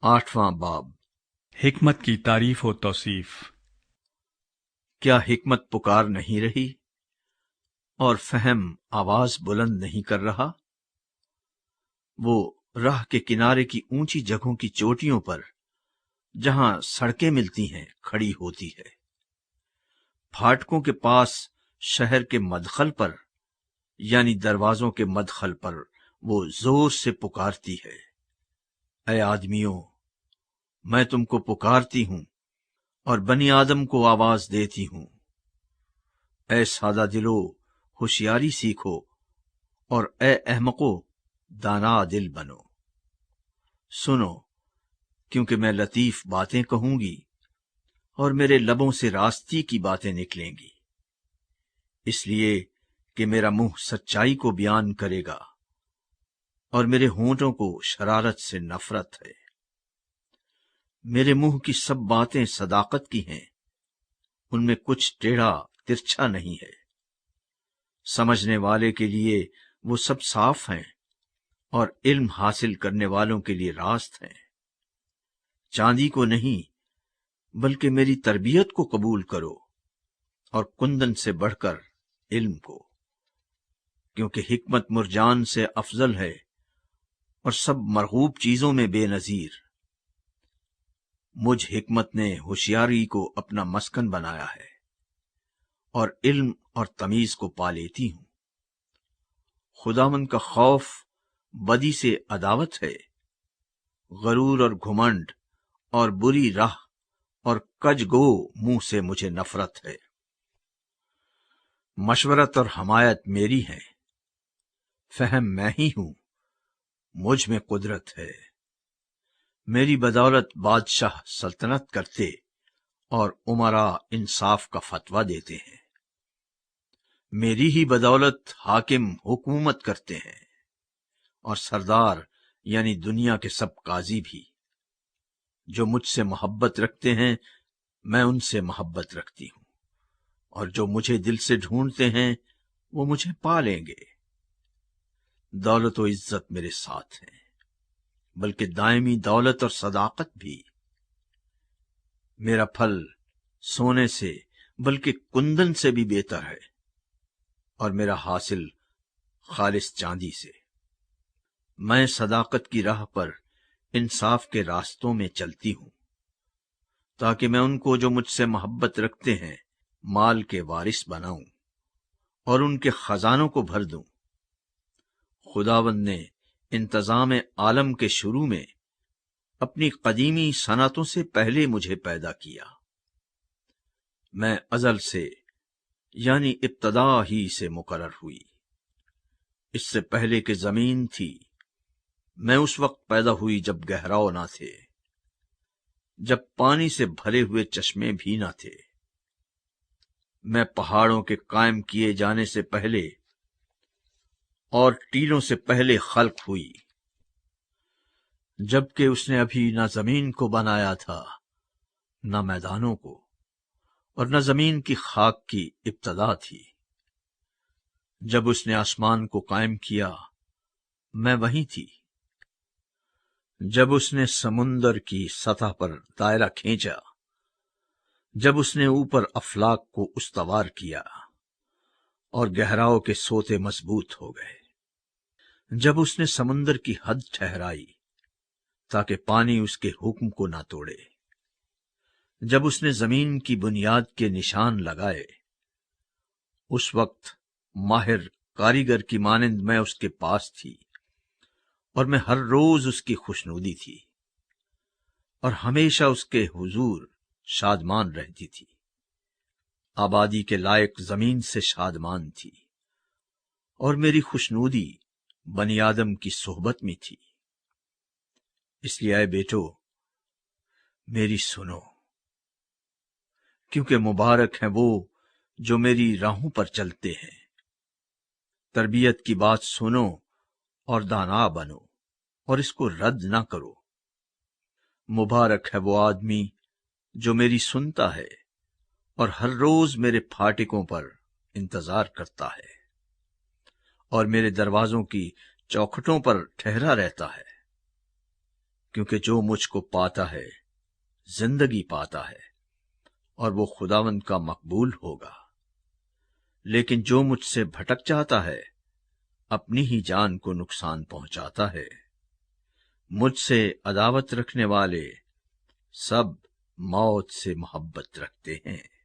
8واں باب۔ حکمت کی تعریف و توصیف۔ کیا حکمت پکار نہیں رہی اور فہم آواز بلند نہیں کر رہا؟ وہ راہ کے کنارے کی اونچی جگہوں کی چوٹیوں پر جہاں سڑکیں ملتی ہیں کھڑی ہوتی ہے، پھاٹکوں کے پاس شہر کے مدخل پر یعنی دروازوں کے مدخل پر وہ زور سے پکارتی ہے، اے آدمیوں، میں تم کو پکارتی ہوں اور بنی آدم کو آواز دیتی ہوں۔ اے سادہ دلو، ہوشیاری سیکھو، اور اے احمقو، دانا دل بنو۔ سنو، کیونکہ میں لطیف باتیں کہوں گی اور میرے لبوں سے راستی کی باتیں نکلیں گی، اس لیے کہ میرا منہ سچائی کو بیان کرے گا اور میرے ہونٹوں کو شرارت سے نفرت ہے۔ میرے منہ کی سب باتیں صداقت کی ہیں، ان میں کچھ ٹیڑھا ترچھا نہیں ہے۔ سمجھنے والے کے لیے وہ سب صاف ہیں اور علم حاصل کرنے والوں کے لیے راست ہیں۔ چاندی کو نہیں بلکہ میری تربیت کو قبول کرو، اور کندن سے بڑھ کر علم کو، کیونکہ حکمت مرجان سے افضل ہے اور سب مرغوب چیزوں میں بے نظیر۔ مجھ حکمت نے ہوشیاری کو اپنا مسکن بنایا ہے اور علم اور تمیز کو پا لیتی ہوں۔ خداوند کا خوف بدی سے عداوت ہے، غرور اور گھمنڈ اور بری راہ اور کج گو منہ سے مجھے نفرت ہے۔ مشورت اور حمایت میری ہے، فہم میں ہی ہوں، مجھ میں قدرت ہے۔ میری بدولت بادشاہ سلطنت کرتے اور امراء انصاف کا فتویٰ دیتے ہیں۔ میری ہی بدولت حاکم حکومت کرتے ہیں اور سردار یعنی دنیا کے سب قاضی بھی۔ جو مجھ سے محبت رکھتے ہیں میں ان سے محبت رکھتی ہوں، اور جو مجھے دل سے ڈھونڈتے ہیں وہ مجھے پا لیں گے۔ دولت و عزت میرے ساتھ ہیں، بلکہ دائمی دولت اور صداقت بھی۔ میرا پھل سونے سے بلکہ کندن سے بھی بہتر ہے، اور میرا حاصل خالص چاندی سے۔ میں صداقت کی راہ پر انصاف کے راستوں میں چلتی ہوں، تاکہ میں ان کو جو مجھ سے محبت رکھتے ہیں مال کے وارث بناؤں اور ان کے خزانوں کو بھر دوں۔ خداوند نے انتظام عالم کے شروع میں اپنی قدیمی صنعتوں سے پہلے مجھے پیدا کیا۔ میں ازل سے یعنی ابتدا ہی سے مقرر ہوئی، اس سے پہلے کہ زمین تھی۔ میں اس وقت پیدا ہوئی جب گہراؤ نہ تھے، جب پانی سے بھرے ہوئے چشمے بھی نہ تھے۔ میں پہاڑوں کے قائم کیے جانے سے پہلے اور ٹیلوں سے پہلے خلق ہوئی، جبکہ اس نے ابھی نہ زمین کو بنایا تھا نہ میدانوں کو، اور نہ زمین کی خاک کی ابتدا تھی۔ جب اس نے آسمان کو قائم کیا میں وہیں تھی، جب اس نے سمندر کی سطح پر دائرہ کھینچا، جب اس نے اوپر افلاک کو استوار کیا اور گہراؤ کے سوتے مضبوط ہو گئے، جب اس نے سمندر کی حد ٹھہرائی تاکہ پانی اس کے حکم کو نہ توڑے، جب اس نے زمین کی بنیاد کے نشان لگائے، اس وقت ماہر کاریگر کی مانند میں اس کے پاس تھی، اور میں ہر روز اس کی خوشنودی تھی اور ہمیشہ اس کے حضور شادمان رہتی تھی۔ آبادی کے لائق زمین سے شادمان تھی، اور میری خوشنودی بنی آدم کی صحبت میں تھی۔ اس لیے اے بیٹو میری سنو، کیونکہ مبارک ہیں وہ جو میری راہوں پر چلتے ہیں۔ تربیت کی بات سنو اور دانا بنو، اور اس کو رد نہ کرو۔ مبارک ہے وہ آدمی جو میری سنتا ہے اور ہر روز میرے پھاٹکوں پر انتظار کرتا ہے، اور میرے دروازوں کی چوکھٹوں پر ٹھہرا رہتا ہے، کیونکہ جو مجھ کو پاتا ہے زندگی پاتا ہے اور وہ خداوند کا مقبول ہوگا، لیکن جو مجھ سے بھٹک جاتا ہے اپنی ہی جان کو نقصان پہنچاتا ہے۔ مجھ سے عداوت رکھنے والے سب موت سے محبت رکھتے ہیں۔